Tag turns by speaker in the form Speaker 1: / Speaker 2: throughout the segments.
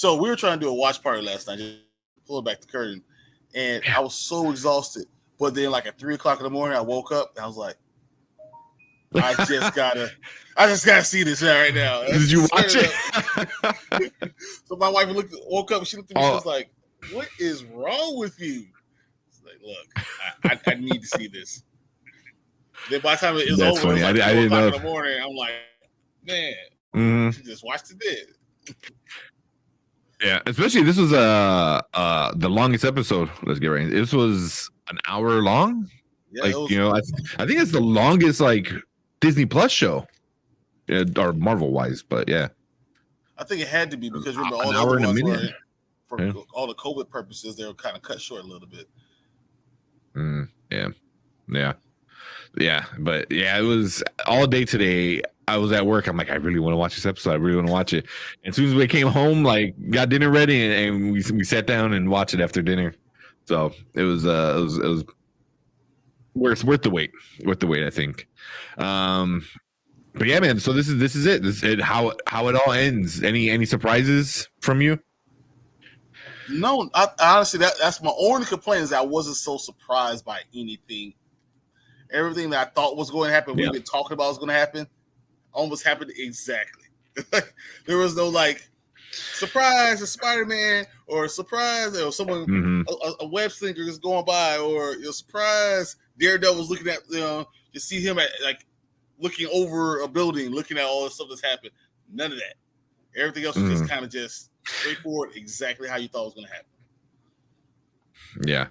Speaker 1: So we were trying to do a watch party last night, just pull back the curtain, and I was so exhausted. But then, like at 3:00 in the morning, I woke up and I was like, I just gotta see this right now.
Speaker 2: Did you watch it?
Speaker 1: So my wife woke up. She looked at me. She was like, "What is wrong with you?" Like, look, I need to see this. Then by the time it was over,
Speaker 2: funny.
Speaker 1: It was like
Speaker 2: I didn't know.
Speaker 1: In the morning, I'm like, man, she just watched it.
Speaker 2: Yeah, especially this was the longest episode. Let's get right. This was an hour long. Yeah, I think it's the longest like Disney Plus show, or Marvel wise. But yeah,
Speaker 1: I think it had to be because remember all
Speaker 2: an
Speaker 1: the
Speaker 2: hour
Speaker 1: other
Speaker 2: and a
Speaker 1: ones
Speaker 2: minute.
Speaker 1: For all the COVID purposes, they were kind of cut short a little bit.
Speaker 2: Yeah. But yeah, it was all day today. I was at work. I'm like, I really want to watch this episode. I really want to watch it. And as soon as we came home, like got dinner ready, and we sat down and watched it after dinner. So it was worth the wait. Worth the wait, I think. But yeah, man. So this is it. This is how it all ends. Any surprises from you?
Speaker 1: No, honestly, that's my only complaint is that I wasn't so surprised by anything. Everything that I thought was going to happen, we've been talking about was going to happen, almost happened exactly. There was no like surprise, a Spider-Man, or surprise, or someone a web slinger is going by, or surprise, Daredevil's looking at you see him at like looking over a building, looking at all the stuff that's happened. None of that. Everything else was just kind of just straightforward, exactly how you thought it was going to happen.
Speaker 2: Yeah,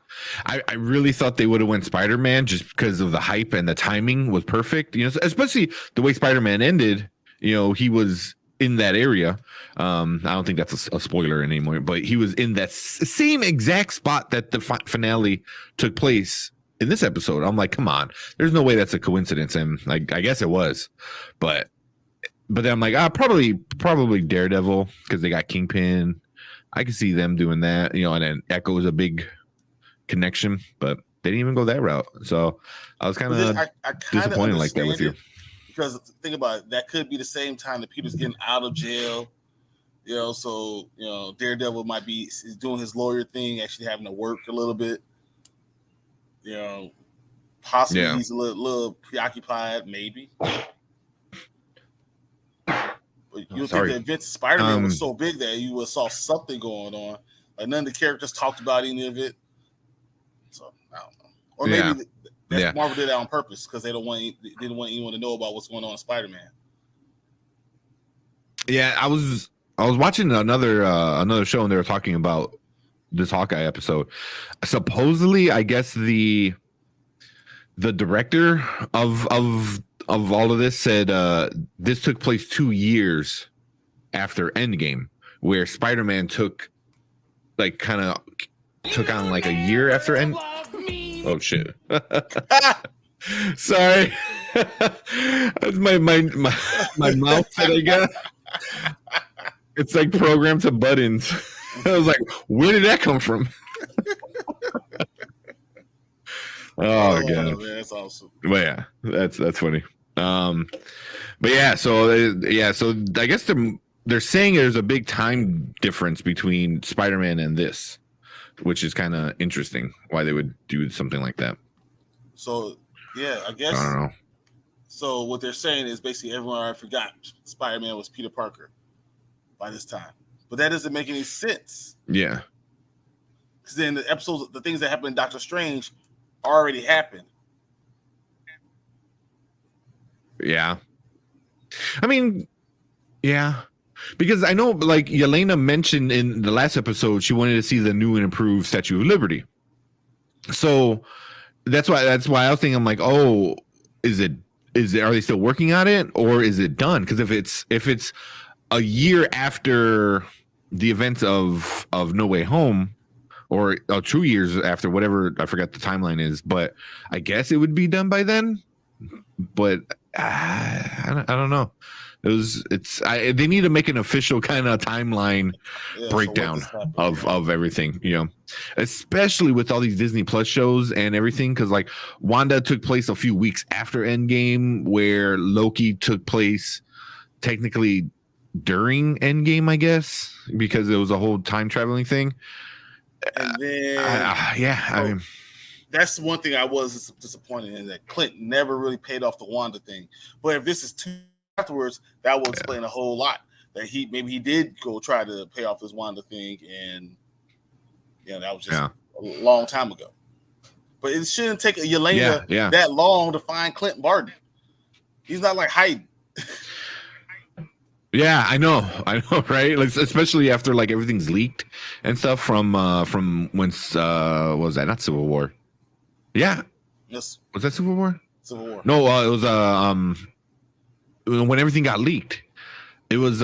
Speaker 2: I really thought they would have went Spider-Man just because of the hype and the timing was perfect. Especially the way Spider-Man ended. He was in that area. I don't think that's a spoiler anymore, but he was in that same exact spot that the finale took place in this episode. I'm like, come on, there's no way that's a coincidence, and like I guess it was, but then I'm like, probably Daredevil because they got Kingpin. I can see them doing that, and then Echo is a big connection, but they didn't even go that route. So I was kind of disappointed like that with you.
Speaker 1: Because think about it, that could be the same time that Peter's getting out of jail. So Daredevil might be doing his lawyer thing, actually having to work a little bit. Possibly he's a little preoccupied, maybe. But you think the events of Spider-Man was so big that you would saw something going on. Like none of the characters talked about any of it. So I don't know. Or maybe Marvel did that on purpose because they didn't want anyone to know about what's going on in Spider-Man.
Speaker 2: Yeah, I was watching another show and they were talking about this Hawkeye episode. Supposedly, I guess the director of all of this said this took place 2 years after Endgame, where Spider-Man took on like a year after End. Oh shit! Sorry, that's my mouth that I got. It's like programmed to buttons. I was like, where did that come from? Oh god,
Speaker 1: man, that's awesome.
Speaker 2: But yeah, that's funny. But yeah, so I guess they're saying there's a big time difference between Spider-Man and this, which is kind of interesting. Why they would do something like that.
Speaker 1: So yeah, I guess.
Speaker 2: I don't know.
Speaker 1: So what they're saying is basically everyone already forgot Spider-Man was Peter Parker by this time, but that doesn't make any sense.
Speaker 2: Yeah,
Speaker 1: because then the things that happened in Doctor Strange already happened.
Speaker 2: Yeah. I mean, yeah. Because I know, like, Yelena mentioned in the last episode, she wanted to see the new and improved Statue of Liberty. So that's why I was thinking, I'm like, oh, are they still working on it or is it done? Because if it's a year after the events of No Way Home, or 2 years after, whatever, I forgot the timeline is, but I guess it would be done by then. But I don't know. They need to make an official kind of timeline breakdown of everything, especially with all these Disney Plus shows and everything. Because like Wanda took place a few weeks after Endgame, where Loki took place technically during Endgame, I guess, because it was a whole time traveling thing.
Speaker 1: And then,
Speaker 2: I mean,
Speaker 1: that's one thing I was disappointed in, that Clint never really paid off the Wanda thing. But if this is two afterwards, that will explain a whole lot. That maybe he did go try to pay off this Wanda thing, and that was just a long time ago. But it shouldn't take Yelena that long to find Clint Barton. He's not like hiding.
Speaker 2: Yeah, I know, right? Like, especially after like everything's leaked and stuff from when what was that? Not Civil War. Yeah.
Speaker 1: Yes.
Speaker 2: Was that Civil War?
Speaker 1: Civil War.
Speaker 2: No, it was when everything got leaked. It was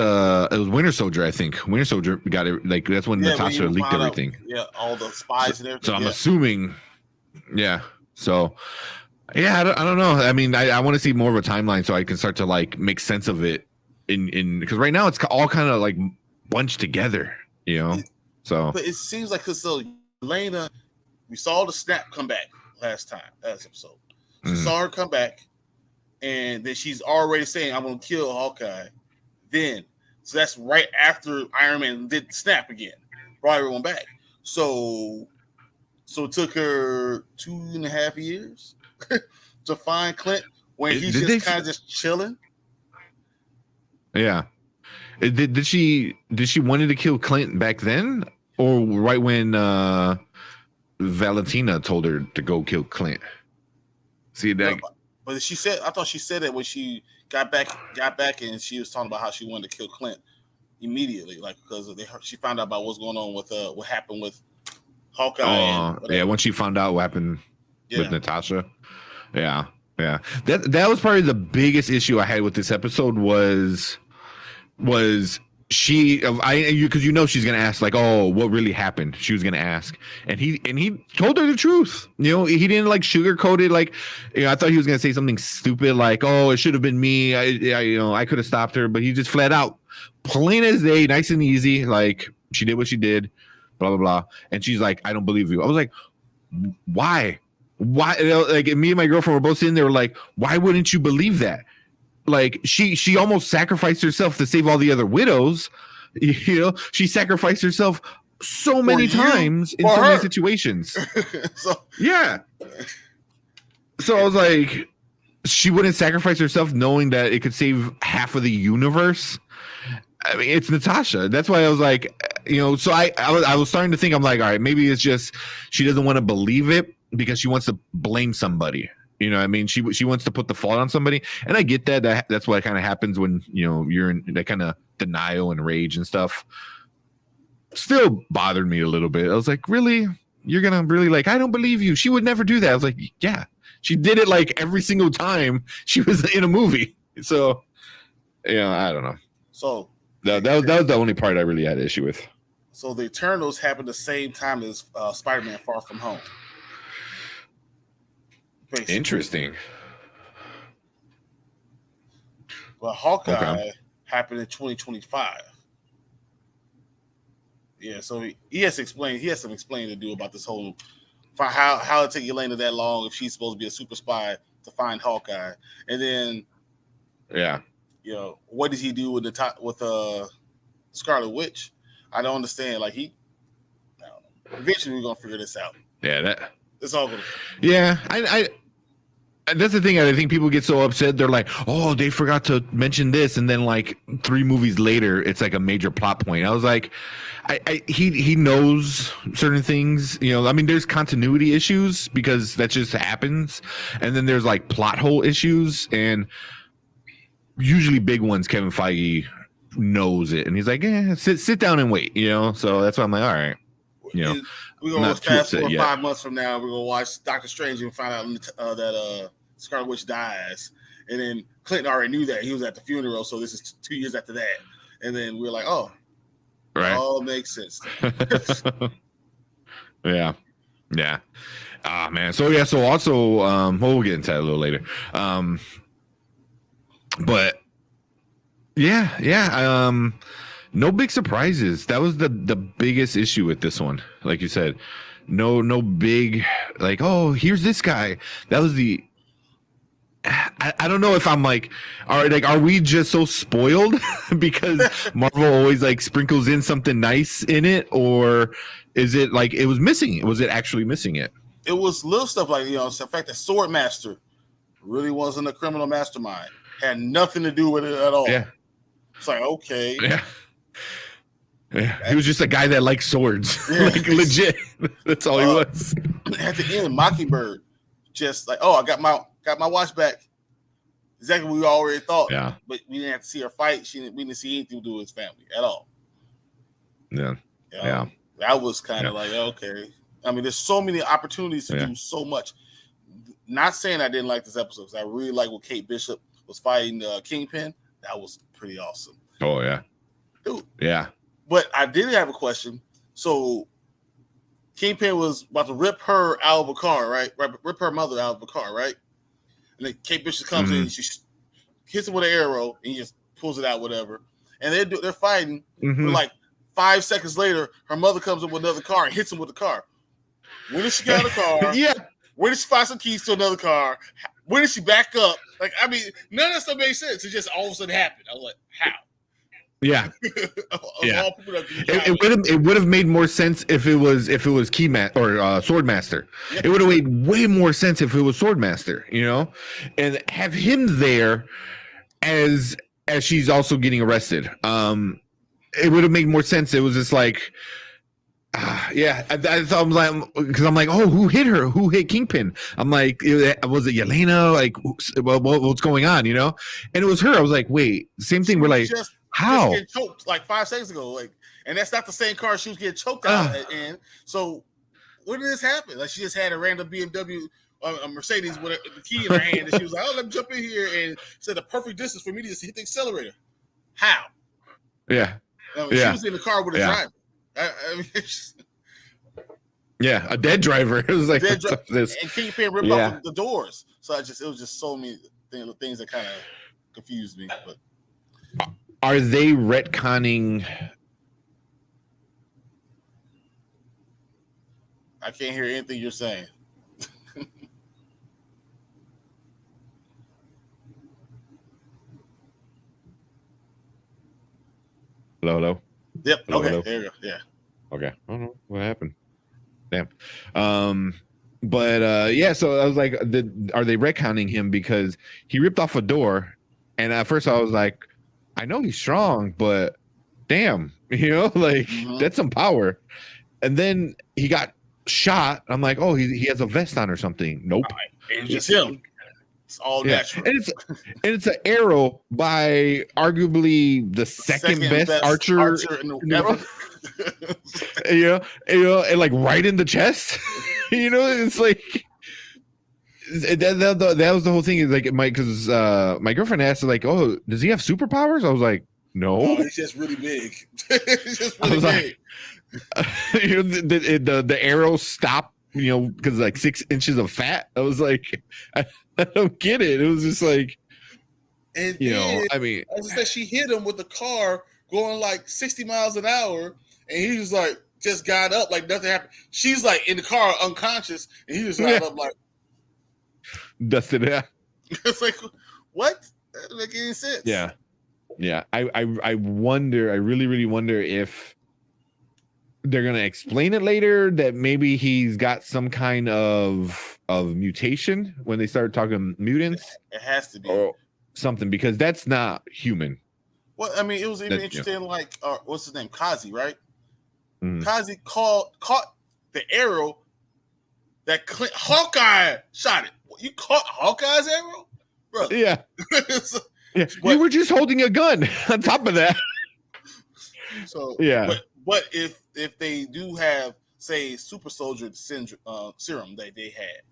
Speaker 2: Winter Soldier, I think. Winter Soldier got it. Like, that's when Natasha leaked everything.
Speaker 1: All the spies and everything.
Speaker 2: So I'm assuming. Yeah. So. Yeah, I don't know. I mean, I want to see more of a timeline so I can start to like make sense of it. In because right now it's all kind of like bunched together, So,
Speaker 1: but it seems like Elena, we saw the snap come back last episode. So saw her come back, and then she's already saying, "I'm gonna kill Hawkeye." So that's right after Iron Man did the snap again, brought everyone back. So it took her 2.5 years to find Clint when he's just kind of just chilling.
Speaker 2: Yeah. Did she wanted to kill Clint back then, or right when Valentina told her to go kill Clint? See that?
Speaker 1: But I thought she said that when she got back, and she was talking about how she wanted to kill Clint immediately, like because she found out about what's going on with what happened with Hawkeye.
Speaker 2: When she found out what happened with Natasha. Yeah. That was probably the biggest issue I had with this episode was she because she's gonna ask like, oh, what really happened. She was gonna ask, and he told her the truth. He didn't like sugarcoat it. Like, I thought he was gonna say something stupid like, oh, it should have been me. I could have stopped her, but he just fled out, plain as day, nice and easy. Like, she did what she did, blah blah blah, and she's like, I don't believe you. I was like, why? Like, me and my girlfriend were both sitting there like, why wouldn't you believe that? Like, she almost sacrificed herself to save all the other widows. She sacrificed herself so many times in so many situations. Yeah. So I was like, she wouldn't sacrifice herself knowing that it could save half of the universe. I mean, it's Natasha. That's why I was like, so I was starting to think, I'm like, all right, maybe it's just she doesn't want to believe it because she wants to blame somebody. I mean, she wants to put the fault on somebody, and I get that. That's what kind of happens when you're in that kind of denial and rage and stuff. Still bothered me a little bit. I was like, really? You're gonna really like? I don't believe you. She would never do that. I was like, yeah, she did it like every single time she was in a movie. So, I don't know.
Speaker 1: So
Speaker 2: that was the only part I really had an issue with.
Speaker 1: So the Eternals happened the same time as Spider-Man: Far From Home. Basically.
Speaker 2: Interesting.
Speaker 1: But Hawkeye happened in 2025. Yeah, so he has to explain. He has some explaining to do about this whole how it took Yelena that long if she's supposed to be a super spy to find Hawkeye, and then what does he do with Scarlet Witch? I don't understand. Like, I don't know. Eventually we're gonna figure this out.
Speaker 2: Yeah,
Speaker 1: it's all good.
Speaker 2: Yeah, I that's the thing. I think people get so upset. They're like, "Oh, they forgot to mention this," and then like 3 movies later, it's like a major plot point. I was like, he knows certain things. I mean, there's continuity issues because that just happens, and then there's like plot hole issues, and usually big ones. Kevin Feige knows it, and he's like, sit down and wait. So that's why I'm like, all right.
Speaker 1: We're gonna fast forward 5 months from now. We're gonna watch Doctor Strange and find out that Scarlet Witch dies, and then Clinton already knew that he was at the funeral. So this is 2 years after that, and then we're like, oh, right, all makes sense.
Speaker 2: Yeah. Ah, man. So also, we'll get into that a little later. But yeah. No big surprises. That was the biggest issue with this one. Like you said, no big like, oh, here's this guy. That was I don't know if I'm like, are we just so spoiled because Marvel always like sprinkles in something nice in it, or is it like it was missing? Was it actually missing it?
Speaker 1: It was little stuff like, the fact that Swordmaster really wasn't a criminal mastermind, had nothing to do with it at all.
Speaker 2: Yeah,
Speaker 1: it's like, okay,
Speaker 2: yeah. He was just a guy that liked swords, like legit. That's all he was.
Speaker 1: At the end, Mockingbird just like, I got my watch back. Exactly what we already thought.
Speaker 2: Yeah.
Speaker 1: But we didn't have to see her fight. We didn't see anything to do with his family at all.
Speaker 2: Yeah. Yeah.
Speaker 1: That was kind of like, okay. I mean, there's so many opportunities to do so much. Not saying I didn't like this episode, because I really like what Kate Bishop was fighting Kingpin. That was pretty awesome.
Speaker 2: Oh, yeah.
Speaker 1: Dude.
Speaker 2: Yeah.
Speaker 1: But I did have a question. So Kingpin was about to rip her out of a car, right? Rip her mother out of a car, right? And then Kate Bishop comes in and she hits him with an arrow and he just pulls it out, whatever. And they're fighting. But like 5 seconds later, her mother comes in with another car and hits him with the car. When did she get out of the car?
Speaker 2: Yeah.
Speaker 1: Where did she find some keys to another car? When did she back up? Like, I mean, none of that stuff made sense. It just all of a sudden happened. I was like, how?
Speaker 2: Yeah. Yeah. It would have made more sense if it was Keymaster or Swordmaster. Yeah. It would have made way more sense if it was Swordmaster, and have him there as she's also getting arrested. It would have made more sense. It was just like, I thought, I'm like, oh, who hit her? Who hit Kingpin? I'm like, was it Yelena? Like, what's going on? And it was her. I was like, wait, same thing. We're like, how?
Speaker 1: Just getting choked like 5 seconds ago, like, and that's not the same car she was getting choked out in. So, when did this happen? Like, she just had a random BMW, a Mercedes with the key in her hand, and she was like, "Oh, let me jump in here," and said the perfect distance for me to hit the accelerator. How?
Speaker 2: Yeah,
Speaker 1: She was in the car with a driver. I mean,
Speaker 2: a dead driver. It was like this,
Speaker 1: and Kingpin ripped off the doors. So it was just so many things that kind of confused me. But
Speaker 2: are they retconning?
Speaker 1: I can't hear anything you're saying.
Speaker 2: Hello.
Speaker 1: Yep.
Speaker 2: Hello,
Speaker 1: okay.
Speaker 2: hello.
Speaker 1: There you go. Yeah.
Speaker 2: Okay. I don't know what happened. Damn. So I was like, are they retconning him because he ripped off a door? And at first I was like, I know he's strong, but damn, that's some power. And then he got shot. I'm like, oh, he has a vest on or something. Nope.
Speaker 1: It's just him. It's all natural.
Speaker 2: And it's an arrow by arguably the second best archer
Speaker 1: in the world.
Speaker 2: And like right in the chest. It's like that was the whole thing. Is like because my girlfriend asked like, oh, does he have superpowers? I was like, no,
Speaker 1: it's just really big. It's just really big.
Speaker 2: The arrow stopped, because like 6 inches of fat. I was like, I don't get it. It was just like,
Speaker 1: and
Speaker 2: I mean,
Speaker 1: as I said, she hit him with the car going like 60 miles an hour, and he was like, just got up like nothing happened. She's like in the car unconscious, and he just got up like
Speaker 2: dusted it.
Speaker 1: It's like, what? That doesn't make any sense.
Speaker 2: Yeah. I wonder. I really, really wonder if they're gonna explain it later that maybe he's got some kind of mutation when they start talking mutants.
Speaker 1: It has to be
Speaker 2: or something, because that's not human.
Speaker 1: Well, I mean, it was even interesting. Like, what's his name? Kazi, right?
Speaker 2: Mm.
Speaker 1: Kazi caught the arrow that Hawkeye shot it. You caught Hawkeye's arrow, bro?
Speaker 2: Yeah. You were just holding a gun on top of that.
Speaker 1: So
Speaker 2: yeah.
Speaker 1: But if they do have, say, super soldier serum that they had,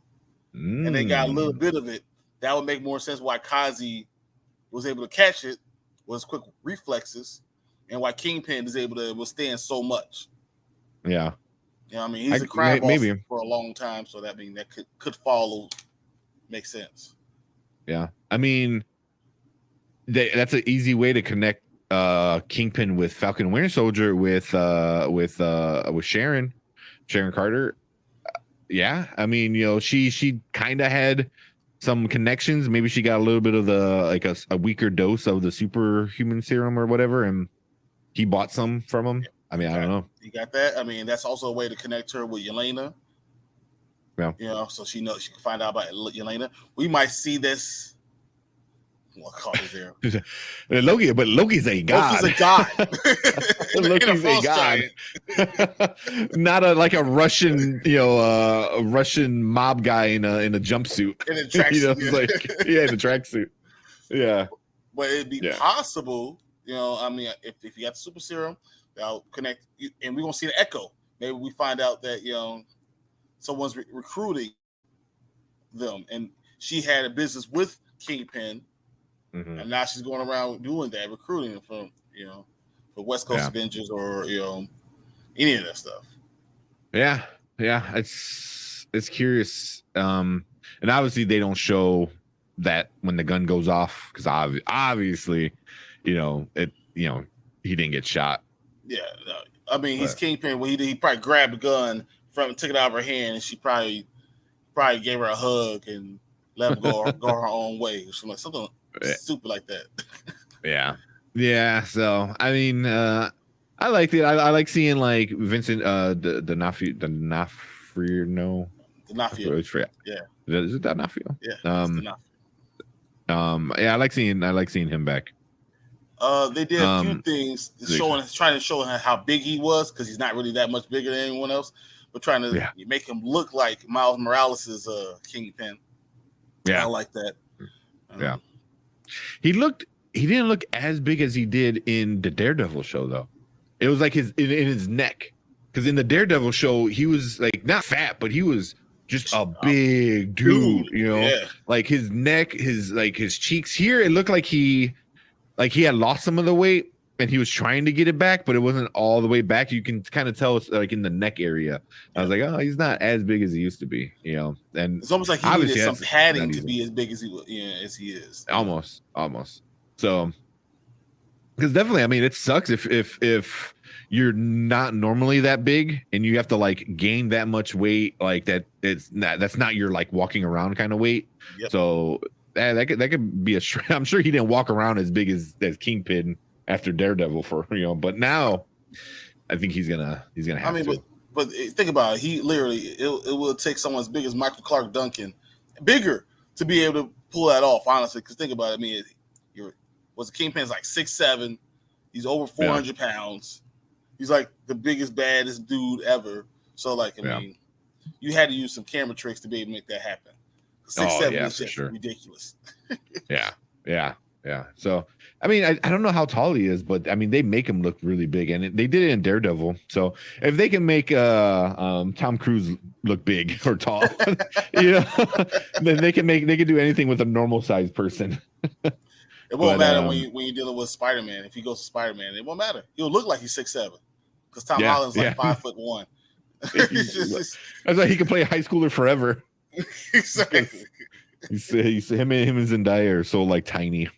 Speaker 1: and they got a little bit of it, that would make more sense why Kazi was able to catch it, was quick reflexes, and why Kingpin is able to withstand so much.
Speaker 2: Yeah.
Speaker 1: I mean, he's a crime boss for a long time, so that means that could follow. Makes sense.
Speaker 2: Yeah. I mean, that's an easy way to connect Kingpin with Falcon Winter Soldier with Sharon Carter. Yeah, I mean, she kind of had some connections. Maybe she got a little bit of the like a weaker dose of the superhuman serum or whatever, and he bought some from him. I mean, I don't know.
Speaker 1: You got that? I mean, that's also a way to connect her with Yelena.
Speaker 2: Yeah.
Speaker 1: You know, so she knows she can find out about Yelena. We might see this. What call is there?
Speaker 2: Loki, but Loki's a god.
Speaker 1: Loki's a god.
Speaker 2: Loki's a god. Not like a Russian, a Russian mob guy in a jumpsuit.
Speaker 1: In a tracksuit.
Speaker 2: In a tracksuit. Yeah.
Speaker 1: But it'd be possible, I mean, if you got the super serum, that'll connect, and we're gonna see the echo. Maybe we find out that someone's recruiting them, and she had a business with Kingpin. Mm-hmm. And now she's going around doing that, recruiting from, the West Coast Avengers or, any of that stuff. Yeah.
Speaker 2: It's curious. And obviously they don't show that when the gun goes off because obviously, he didn't get shot.
Speaker 1: Yeah. No. I mean, he's Kingpin. Well, he probably grabbed the gun took it out of her hand, and she probably gave her a hug and let him go her own way. Something stupid like that.
Speaker 2: Yeah. So I mean, I liked it. I like seeing like Vincent D'Onofrio. Yeah. Is it D'Onofrio?
Speaker 1: Yeah.
Speaker 2: I like seeing him back.
Speaker 1: They did a few things trying to show how big he was, because he's not really that much bigger than anyone else, but trying to make him look like Miles Morales' Kingpin. I like that.
Speaker 2: He didn't look as big as he did in the Daredevil show, though. It was like in his neck, because in the Daredevil show he was like not fat, but he was just a big dude. Like his neck, his cheeks. Here it looked like he had lost some of the weight and he was trying to get it back, but it wasn't all the way back. You can kind of tell it's like in the neck area. I was like, oh, he's not as big as he used to be, And
Speaker 1: it's almost like he needed some padding to be as big as he is.
Speaker 2: Almost. So, because definitely, I mean, it sucks if you're not normally that big and you have to like gain that much weight, like that. That's not your like walking around kind of weight. Yep. So that could be I'm sure he didn't walk around as big as Kingpin after Daredevil but now I think he's gonna have to.
Speaker 1: But think about it. He literally it will take someone as big as Michael Clark Duncan, bigger, to be able to pull that off. Honestly, because think about it. I mean, the Kingpin's like 6'7". He's over 400 pounds. He's like the biggest, baddest dude ever. So like, I mean, you had to use some camera tricks to be able to make that happen. 6'7" is just ridiculous.
Speaker 2: Yeah. So, I mean, I don't know how tall he is, but I mean, they make him look really big, and they did it in Daredevil. So, if they can make Tom Cruise look big or tall, then they can do anything with a normal sized person.
Speaker 1: It won't matter when you're dealing with Spider-Man. If he goes to Spider-Man, it won't matter. He'll look like he's 6'7", because Tom Holland's like 5'1".
Speaker 2: That's why he can play a high schooler forever.
Speaker 1: Exactly.
Speaker 2: You see him and Zendaya are so like tiny.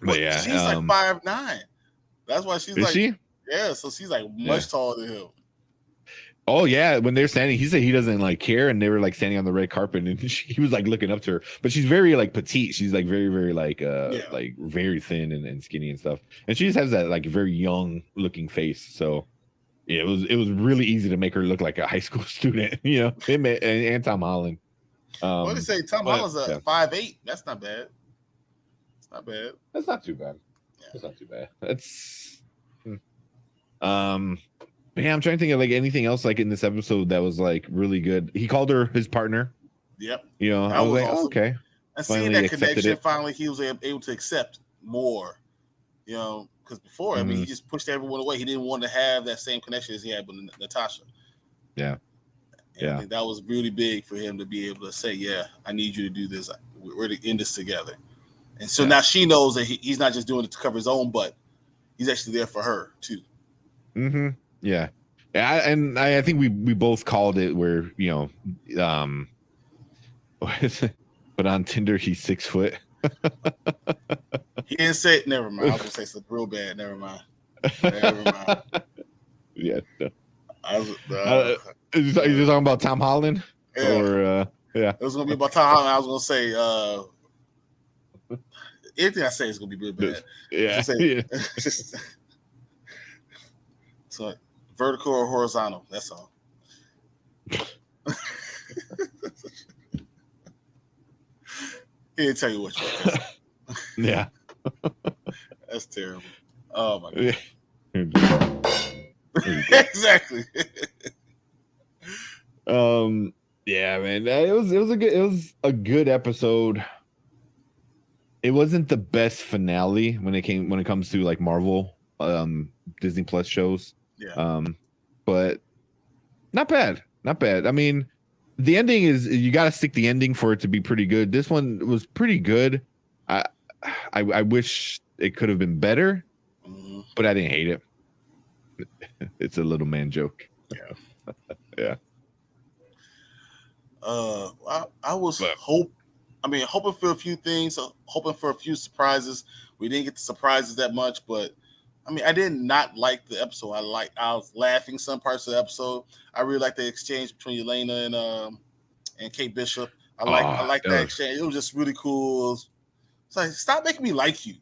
Speaker 2: But
Speaker 1: she's like 5'9". That's why she's
Speaker 2: she?
Speaker 1: Yeah, so she's like much taller than him.
Speaker 2: Oh yeah, when they're standing, he said he doesn't like care, and they were like standing on the red carpet, and he was like looking up to her. But she's very like petite. She's like very, very like like very thin and skinny and stuff. And she just has that like very young looking face. So yeah, it was really easy to make her look like a high school student. Him and Tom Holland.
Speaker 1: What did they say? Tom Holland's 5'8". That's not bad. It's not bad.
Speaker 2: That's not too bad. That's not too bad. That's yeah, I'm trying to think of like anything else like in this episode that was like really good. He called her his partner.
Speaker 1: Yep.
Speaker 2: I was like, awesome. Okay.
Speaker 1: And seeing that connection, finally he was able to accept more. Because before, I mean, he just pushed everyone away. He didn't want to have that same connection as he had with Natasha.
Speaker 2: Yeah.
Speaker 1: And I think that was really big for him to be able to say, yeah, I need you to do this. We're to end this together. And so now she knows that he's not just doing it to cover his own butt. He's actually there for her too.
Speaker 2: Mm-hmm. Yeah. And I think we both called it where, but on Tinder, he's 6 foot.
Speaker 1: He didn't say it. Never mind. I was going to say something real bad. Never mind.
Speaker 2: Yeah. No. Are you talking about Tom Holland?
Speaker 1: Yeah.
Speaker 2: Or Yeah.
Speaker 1: It was gonna be about time. I was gonna say anything I say is gonna be real bad.
Speaker 2: Yeah.
Speaker 1: So vertical or horizontal. That's all. He didn't tell you which one.
Speaker 2: Yeah.
Speaker 1: That's terrible. Oh my god. Exactly.
Speaker 2: Yeah, man. It was a good episode. It wasn't the best finale when it comes to like Marvel Disney Plus shows.
Speaker 1: Yeah.
Speaker 2: But not bad. Not bad. I mean, the ending is, you got to stick the ending for it to be pretty good. This one was pretty good. I wish it could have been better, but I didn't hate it. It's a little man joke.
Speaker 1: Yeah.
Speaker 2: Yeah.
Speaker 1: I was hoping for a few things, hoping for a few surprises. We didn't get the surprises that much, but I mean, I did not like the episode. I was laughing some parts of the episode. I really liked the exchange between Yelena and Kate Bishop. I like that exchange. It was just really cool. It's like, stop making me like you.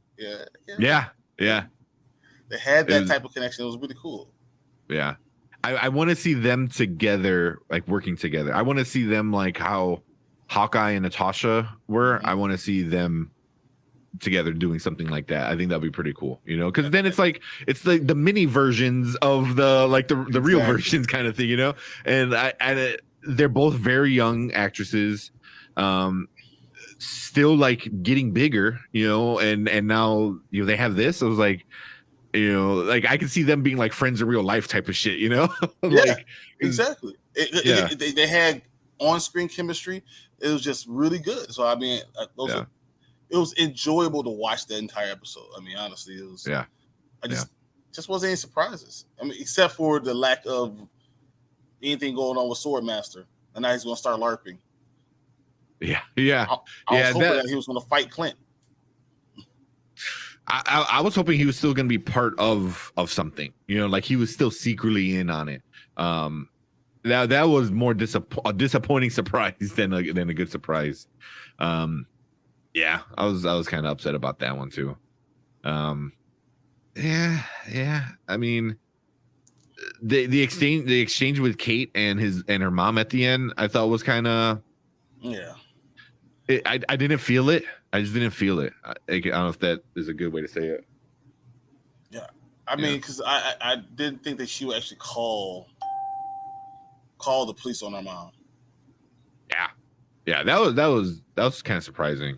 Speaker 1: Yeah. They had that type of connection. It was really cool.
Speaker 2: Yeah. I want to see them together, like working together. I want to see them like how Hawkeye and Natasha were. I want to see them together doing something like that. I think that'd be pretty cool, because then it's like the mini versions of the real versions kind of thing, and they're both very young actresses, still like getting bigger, and now they have this. I was like, like I can see them being like friends in real life type of shit,
Speaker 1: like exactly. They had on-screen chemistry. It was just really good. So I mean, it was enjoyable to watch the entire episode. I mean, honestly, it was. Yeah. I just wasn't any surprises. I mean, except for the lack of anything going on with Swordmaster, and now he's going to start LARPing.
Speaker 2: Yeah.
Speaker 1: I was hoping that he was going to fight Clint.
Speaker 2: I was hoping he was still going to be part of something, like he was still secretly in on it. That was more a disappointing surprise than a good surprise. Yeah, I was kind of upset about that one too. Yeah. I mean, the exchange with Kate and her mom at the end, I thought was kind of I didn't feel it. I just didn't feel it. I don't know if that is a good way to say it.
Speaker 1: Yeah, I mean, because I didn't think that she would actually call the police on her mom.
Speaker 2: Yeah, that was kind of surprising.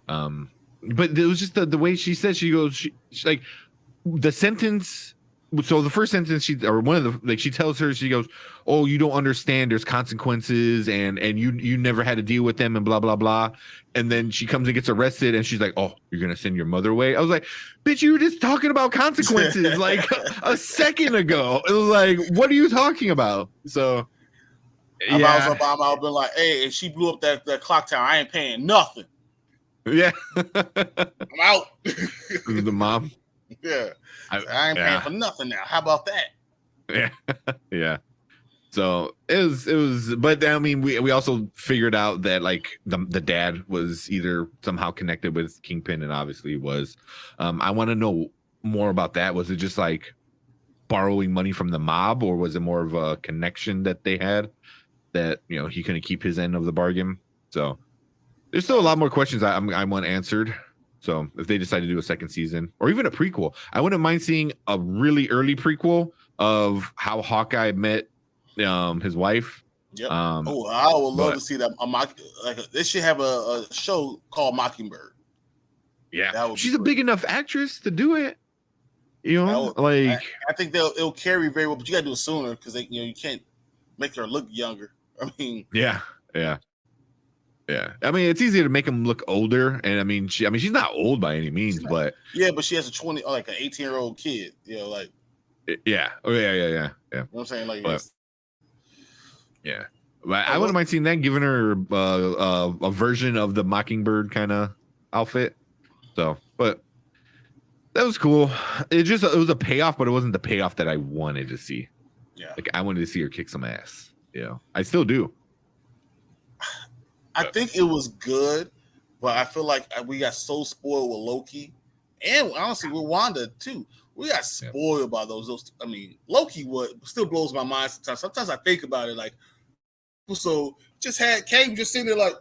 Speaker 2: But it was just the way she said. She goes, she like the sentence. So the first sentence she tells her, she goes, "Oh, you don't understand. There's consequences, and you never had to deal with them, and blah blah blah." And then she comes and gets arrested, and she's like, "Oh, you're gonna send your mother away?" I was like, "Bitch, you were just talking about consequences like a second ago." It was like, "What are you talking about?" So,
Speaker 1: if I was Obama, I would be like, "Hey, if she blew up that clock tower, I ain't paying nothing."
Speaker 2: Yeah,
Speaker 1: I'm out.
Speaker 2: The mom.
Speaker 1: Yeah. I ain't paying for nothing now. How about that?
Speaker 2: Yeah. So it was, but I mean, we also figured out that like the dad was either somehow connected with Kingpin, and obviously he was. I want to know more about that. Was it just like borrowing money from the mob, or was it more of a connection that they had that he couldn't keep his end of the bargain? So there's still a lot more questions I want answered. So if they decide to do a second season or even a prequel, I wouldn't mind seeing a really early prequel of how Hawkeye met his wife.
Speaker 1: Yep. I would love to see that. They should have a show called Mockingbird.
Speaker 2: Yeah, she's a big enough actress to do it.
Speaker 1: I think it'll carry very well, but you got to do it sooner because you can't make her look younger. I mean,
Speaker 2: yeah. I mean, it's easier to make him look older, and I mean, she's not old by any means, but
Speaker 1: she has an 18-year-old kid.
Speaker 2: Yeah.
Speaker 1: Oh
Speaker 2: yeah.
Speaker 1: You know what I'm saying?
Speaker 2: But I wouldn't mind seeing that, giving her a version of the Mockingbird kind of outfit. So, but that was cool. It was a payoff, but it wasn't the payoff that I wanted to see.
Speaker 1: Yeah,
Speaker 2: like I wanted to see her kick some ass. I still do.
Speaker 1: I think it was good, but I feel like we got so spoiled with Loki, and honestly with Wanda too. We got spoiled by those. I mean, Loki still blows my mind sometimes. Sometimes I think about it like, so just had Kate just sitting there like,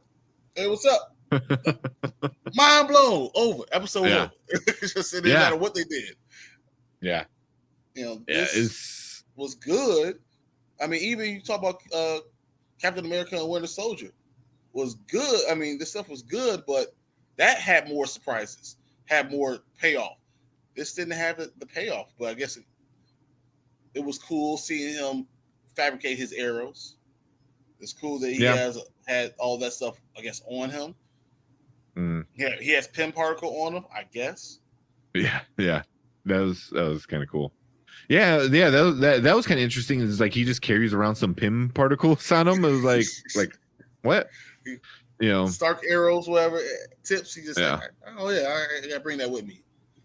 Speaker 1: hey, what's up? Mind blown. Over. Episode over. It's just sitting there no matter what they did.
Speaker 2: Yeah.
Speaker 1: This was good. I mean, even you talk about Captain America and Winter Soldier was good. I mean, this stuff was good, but that had more surprises, had more payoff. This didn't have the payoff, but I guess it was cool seeing him fabricate his arrows. It's cool that he had all that stuff, I guess, on him. Yeah, he has pin particle on him, I guess.
Speaker 2: Yeah. That was kind of cool. Yeah. That was kind of interesting. It's like he just carries around some pin particles on him. It was like what?
Speaker 1: Stark arrows, whatever tips. He just like, oh yeah, I gotta bring that with me.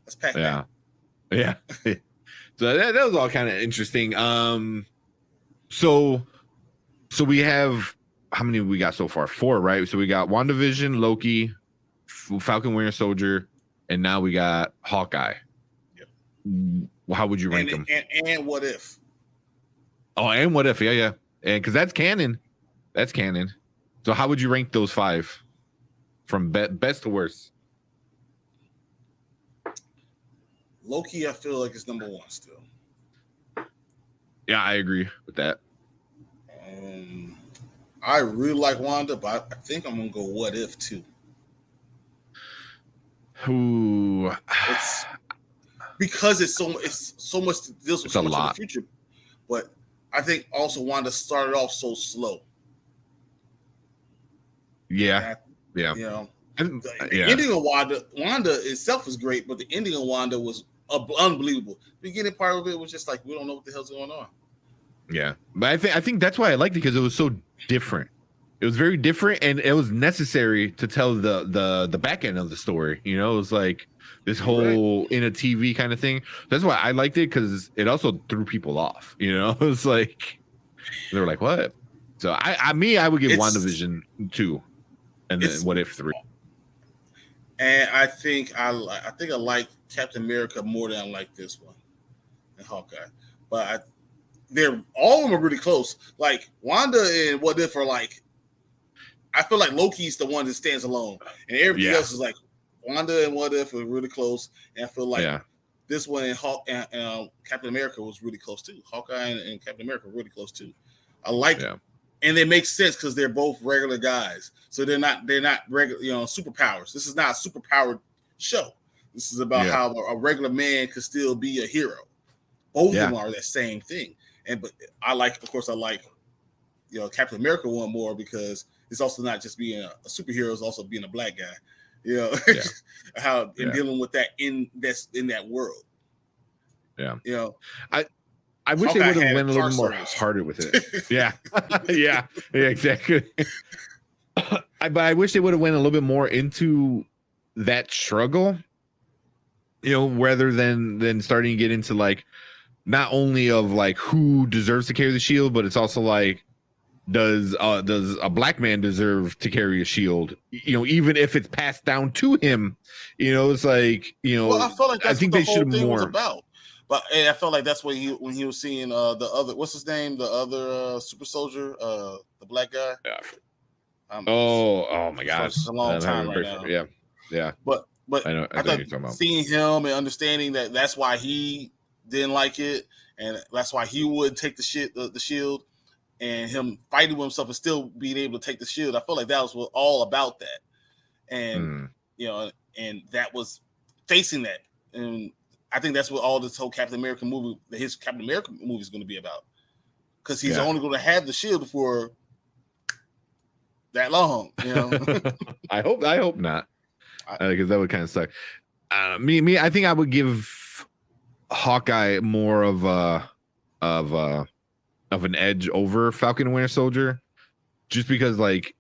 Speaker 1: Let's pack that.
Speaker 2: Yeah. So that was all kind of interesting. So we have how many we got so far? 4, right? So we got WandaVision, Loki, Falcon Winter Soldier, and now we got Hawkeye. Yep. How would you rank them?
Speaker 1: And What If?
Speaker 2: Oh, and What If? Yeah. And because that's canon. That's canon. So how would you rank those 5 from best to worst?
Speaker 1: Loki, I feel like is number 1 still.
Speaker 2: Yeah, I agree with that.
Speaker 1: I really like Wanda, but I think I'm gonna go What If too.
Speaker 2: Ooh.
Speaker 1: It's because it's so much to deal with, so much in the future. But I think also Wanda started off so slow.
Speaker 2: Yeah.
Speaker 1: The ending of Wanda itself was great, but the ending of Wanda was unbelievable. The beginning part of it was just like, we don't know what the hell's going on.
Speaker 2: Yeah, but I think that's why I liked it, because it was so different. It was very different, and it was necessary to tell the back end of the story. It was like this whole in a TV kind of thing. That's why I liked it, because it also threw people off. It was like they were like, "What?" So I would give WandaVision 2, and then What If 3.
Speaker 1: And I think I like Captain America more than I like this one, and Hawkeye. But all of them are really close. Like Wanda and What If are like, I feel like Loki's the one that stands alone, and everything else is like Wanda and What If are really close. And I feel like this one and Captain America was really close too. Hawkeye and Captain America were really close too. I like it. And they make sense because they're both regular guys, so they're not regular, superpowers. This is not a superpowered show. This is about how a regular man could still be a hero. Both of them are that same thing. But I like Captain America one more because it's also not just being a superhero; it's also being a black guy. How dealing with that in that world. Yeah.
Speaker 2: I wish they would have went a little more harder with it. Yeah, exactly. But I wish they would have went a little bit more into that struggle, rather than starting to get into like not only of like who deserves to carry the shield, but it's also like does a black man deserve to carry a shield? Even if it's passed down to him, it's like
Speaker 1: Well, I felt like that's
Speaker 2: I think
Speaker 1: what
Speaker 2: they
Speaker 1: the whole
Speaker 2: should
Speaker 1: thing
Speaker 2: more
Speaker 1: was about. But I felt like that's when he was seeing the other, what's his name, the other super soldier, the black guy.
Speaker 2: Yeah. Oh my gosh,
Speaker 1: it's a long time right now.
Speaker 2: Yeah.
Speaker 1: But
Speaker 2: I know
Speaker 1: I thought seeing him and understanding that's why he didn't like it, and that's why he would take the shield, and him fighting with himself and still being able to take the shield. I felt like that was all about that, and and that was facing that, and I think that's what all this whole Captain America movie, his Captain America movie, is going to be about, because he's only going to have the shield for that long.
Speaker 2: I hope not, because that would kind of suck. Me, I think I would give Hawkeye more of an edge over Falcon and Winter Soldier, just because like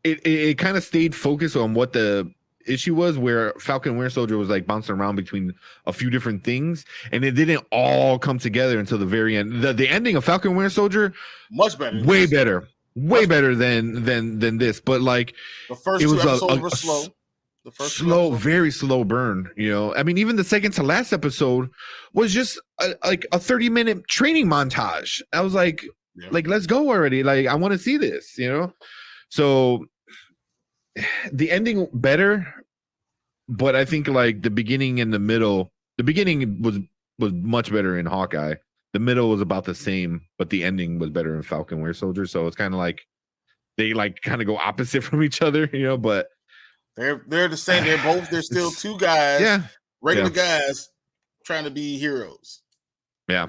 Speaker 2: it kind of stayed focused on what the issue was, where Falcon and Winter Soldier was like bouncing around between a few different things, and it didn't all come together until the very end. The ending of Falcon and Winter Soldier,
Speaker 1: much better,
Speaker 2: way better, way better than this. But like
Speaker 1: the first
Speaker 2: it
Speaker 1: two
Speaker 2: was
Speaker 1: episodes were slow. The first
Speaker 2: slow, very slow burn. You know, I mean, even the second to last episode was just like a 30-minute training montage. I was like, let's go already. Like, I want to see this. You know, so the ending better, but I think like the beginning and the middle. The beginning was much better in Hawkeye. The middle was about the same, but the ending was better in Falcon Winter Soldier. So it's kind of like they like kind of go opposite from each other, you know. But
Speaker 1: they're the same. They're still two guys, regular guys, trying to be heroes.
Speaker 2: Yeah.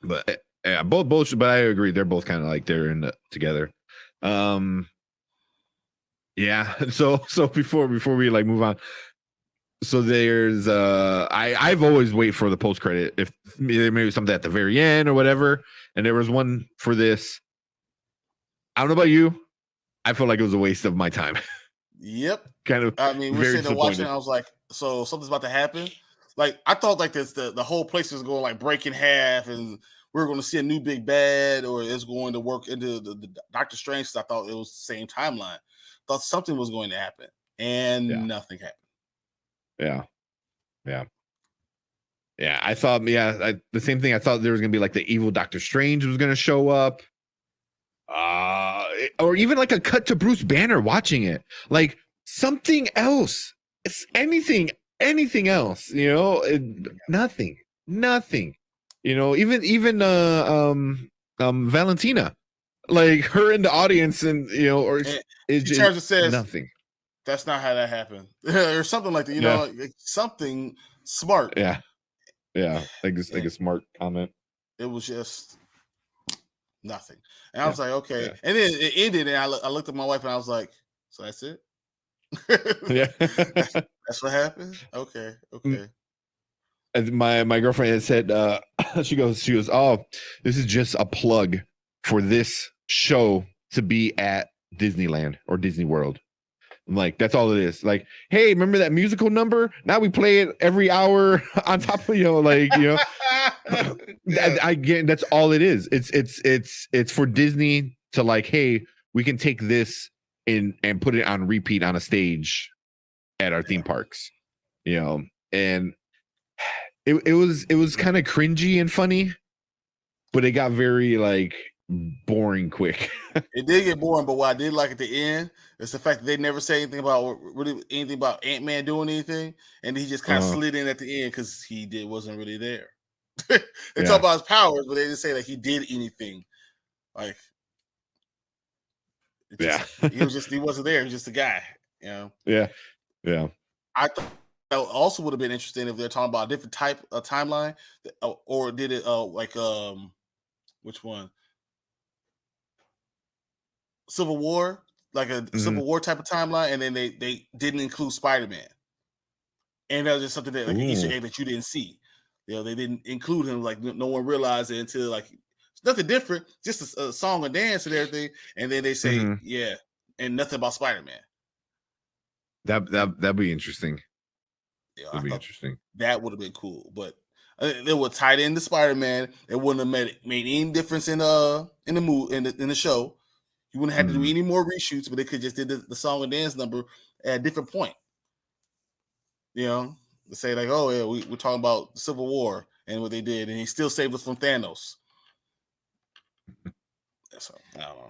Speaker 2: But both. But I agree, they're both kind of like they're in together. Yeah. So before we like move on. So there's I've always wait for the post credit if there may be something at the very end or whatever, and there was one for this. I don't know about you, I feel like it was a waste of my time.
Speaker 1: Yep.
Speaker 2: Kind of.
Speaker 1: I mean, we're sitting there watching. I was like, so something's about to happen. Like I thought, like this, the whole place was going like break in half, and we were going to see a new big bad, or it's going to work into the Doctor Strange. I thought it was the same timeline. Thought something was going to happen, and nothing happened. Yeah.
Speaker 2: I thought, the same thing. I thought there was gonna be like the evil Doctor Strange was gonna show up, or even like a cut to Bruce Banner watching it, like something else. It's anything else, you know. Nothing. You know, even Valentina, like her in the audience, and you know, or
Speaker 1: it just says
Speaker 2: nothing.
Speaker 1: That's not how that happened, or something like that. You know, like something smart.
Speaker 2: Yeah, like a smart comment.
Speaker 1: It was just nothing, and I was like, okay. And then it ended, and I looked at my wife, and I was like, so that's it. That's what happened. Okay.
Speaker 2: And my girlfriend had said, she goes, oh, this is just a plug for this show to be at Disneyland or Disney World. I'm like, that's all it is. Like, hey, remember that musical number? Now we play it every hour on top of, you know, like, you know, again, that's all it is. It's for Disney to like, hey, we can take this and put it on repeat on a stage at our theme parks, you know. And it was kind of cringy and funny, but it got very like boring quick.
Speaker 1: It did get boring, but what I did like at the end is the fact that they never say anything about Ant-Man doing anything, and he just kind of slid in at the end because he wasn't really there. They talk about his powers, but they didn't say that he did anything. Like, he wasn't there. He was just a guy, you know.
Speaker 2: Yeah.
Speaker 1: I thought that also would have been interesting if they're talking about a different type of timeline, or did it like which one? Civil War, like a Civil War type of timeline, and then they didn't include Spider-Man, and that was just something that like an Easter egg that you didn't see. You know, they didn't include him, like no one realized it until like it's nothing different, just a song and dance and everything, and then they say and nothing about Spider-Man.
Speaker 2: That'd be interesting.
Speaker 1: Yeah, that'd be interesting. That would have been cool, but it would tie into Spider-Man. It wouldn't have made any difference in the show. You wouldn't have to do any more reshoots, but they could just did the song and dance number at a different point. You know, to say like, oh yeah, we're talking about Civil War and what they did, and he still saved us from Thanos. So I don't know.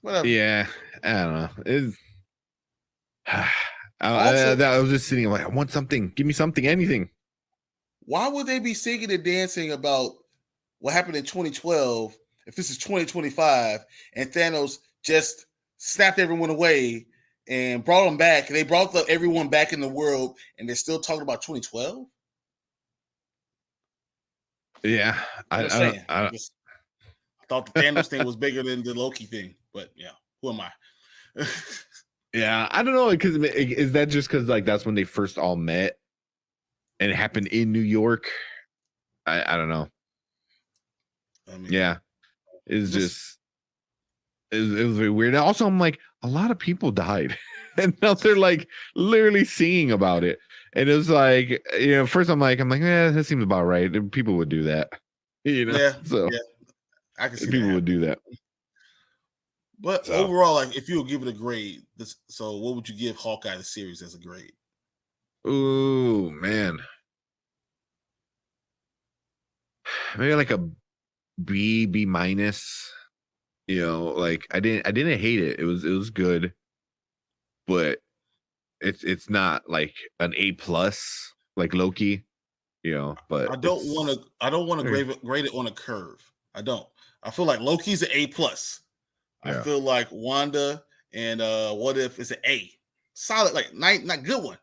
Speaker 1: Whatever.
Speaker 2: Yeah, I don't know. It's I was just sitting like, I want something. Give me something, anything.
Speaker 1: Why would they be singing and dancing about what happened in 2012 if this is 2025 and Thanos just snapped everyone away and brought them back? They brought everyone back in the world, and they're still talking about 2012?
Speaker 2: Yeah.
Speaker 1: I thought the Thanos thing was bigger than the Loki thing, but yeah, who am I?
Speaker 2: Yeah, I don't know, because is that just because like that's when they first all met and it happened in New York? I don't know.
Speaker 1: I mean,
Speaker 2: yeah, it's just it was very weird. Also, I'm like, a lot of people died, and now they're like literally singing about it, and it was like, you know, first I'm like, that seems about right. People would do that, you know.
Speaker 1: Yeah,
Speaker 2: so
Speaker 1: yeah. I can see
Speaker 2: People would do that.
Speaker 1: But overall, like if you would give it a grade, so what would you give Hawkeye the series as a grade?
Speaker 2: Ooh, man. Maybe like a B minus. You know, like I didn't hate it. It was good, but it's not like an A plus like Loki. You know, but
Speaker 1: I don't want to grade it on a curve. I don't. I feel like Loki's an A plus. I feel like Wanda and What If is an A. Solid, like not good one.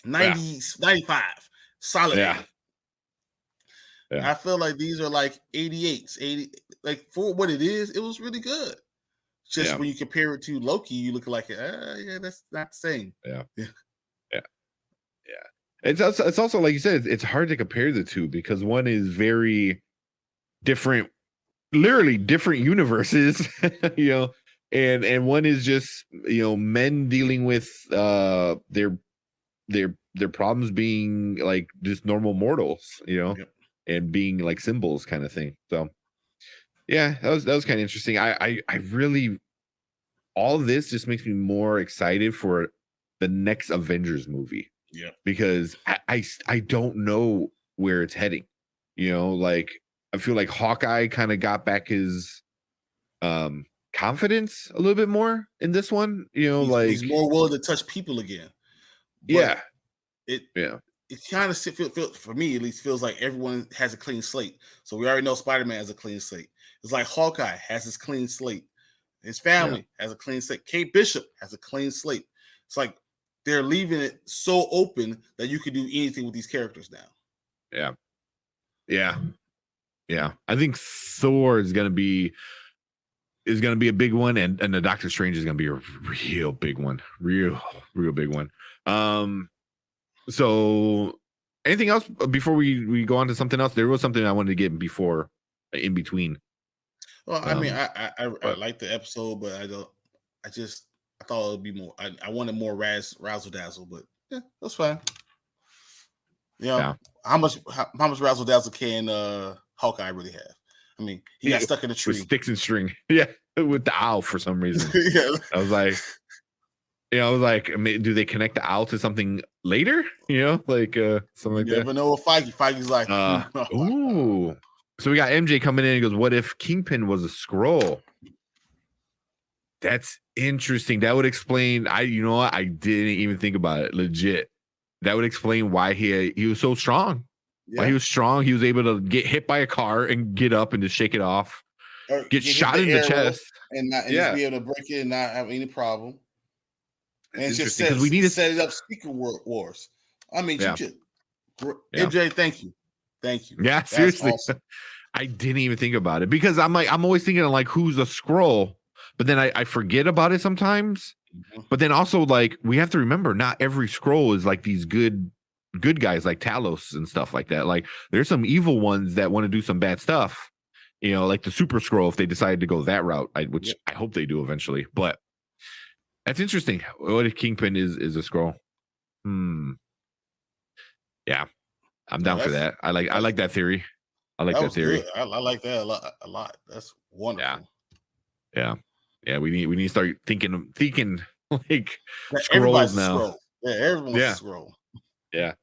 Speaker 1: 90, 95. Solid A. Yeah. I feel like these are like 88s, 80. Like for what it is, it was really good. Just when you compare it to Loki, you look like, yeah, that's not the same.
Speaker 2: Yeah. It's also like you said, it's hard to compare the two because one is very different, literally different universes, you know, and one is just, you know, men dealing with their problems being like just normal mortals, you know, and being like symbols kind of thing. So yeah, that was kind of interesting. I really, all of this just makes me more excited for the next Avengers movie.
Speaker 1: Yeah,
Speaker 2: because I don't know where it's heading. You know, like I feel like Hawkeye kind of got back his confidence a little bit more in this one. You know,
Speaker 1: he's more willing to touch people again.
Speaker 2: But
Speaker 1: it kind of for me at least feels like everyone has a clean slate. So we already know Spider-Man has a clean slate. It's like Hawkeye has his clean slate. His family has a clean slate. Kate Bishop has a clean slate. It's like they're leaving it so open that you can do anything with these characters now.
Speaker 2: Yeah. I think Thor is gonna be a big one, and the Doctor Strange is gonna be a real big one, real big one. So anything else before we go on to something else? There was something I wanted to get before, in between.
Speaker 1: Well, I mean, I like the episode, but I thought it would be more. I wanted more razzle dazzle, but yeah, that's fine. How much razzle dazzle can Hawkeye really have? I mean, he got stuck in a tree
Speaker 2: with sticks and string. Yeah, with the owl for some reason. I was like, do they connect the owl to something later? You know, like something like that. You
Speaker 1: never know with Feige. Feige's like,
Speaker 2: ooh. So we got MJ coming in and goes, "What if Kingpin was a Skrull?" That's interesting. That would explain. You know what? I didn't even think about it. Legit. That would explain why he was so strong. Yeah. Why he was strong. He was able to get hit by a car and get up and just shake it off. Or get shot in the chest
Speaker 1: and just be able to break it and not have any problem. And it's just
Speaker 2: because we need to
Speaker 1: set it up. Secret Wars. I mean, MJ, thank you.
Speaker 2: Yeah, seriously. Awesome. I didn't even think about it because I'm always thinking of like who's a Skrull, but then I forget about it sometimes. Mm-hmm. But then also like we have to remember not every Skrull is like these good guys like Talos and stuff like that. Like there's some evil ones that want to do some bad stuff. You know, like the Super Skrull if they decide to go that route, which I hope they do eventually. But that's interesting. What if Kingpin is a Skrull? Yeah. I'm down for that. I like that theory. I like that theory.
Speaker 1: Good. I like that a lot. That's wonderful.
Speaker 2: Yeah. We need to start thinking like Skrulls now.
Speaker 1: Yeah, everyone's a Skrull.
Speaker 2: Yeah.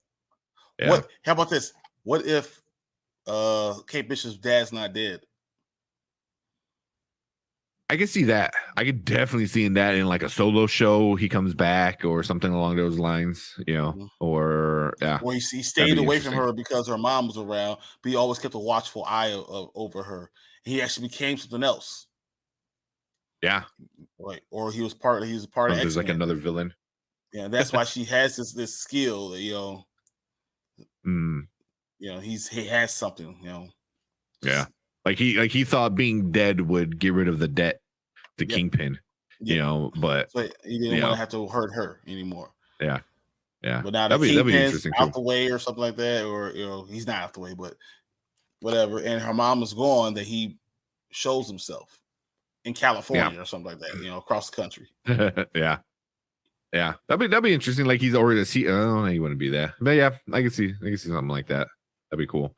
Speaker 1: How about this? What if Kate Bishop's dad's not dead?
Speaker 2: I could see that. I could definitely see that in like a solo show. He comes back or something along those lines, you know, or
Speaker 1: he stayed away from her because her mom was around, but he always kept a watchful eye over her. He actually became something else.
Speaker 2: Yeah.
Speaker 1: Right. Or he was part of X-Men.
Speaker 2: There's like another villain.
Speaker 1: Yeah, that's why she has this skill that, he has something,
Speaker 2: Yeah. Like he thought being dead would get rid of the debt to Kingpin, but
Speaker 1: so he didn't want to have to hurt her anymore.
Speaker 2: Yeah.
Speaker 1: But now that'd be interesting out the way or something like that, or he's not out the way, but whatever. And her mom is gone. That he shows himself in California or something like that, across the country.
Speaker 2: Yeah. That'd be interesting. Like he's already I don't know he wouldn't be there, but yeah, I can see something like that. That'd be cool.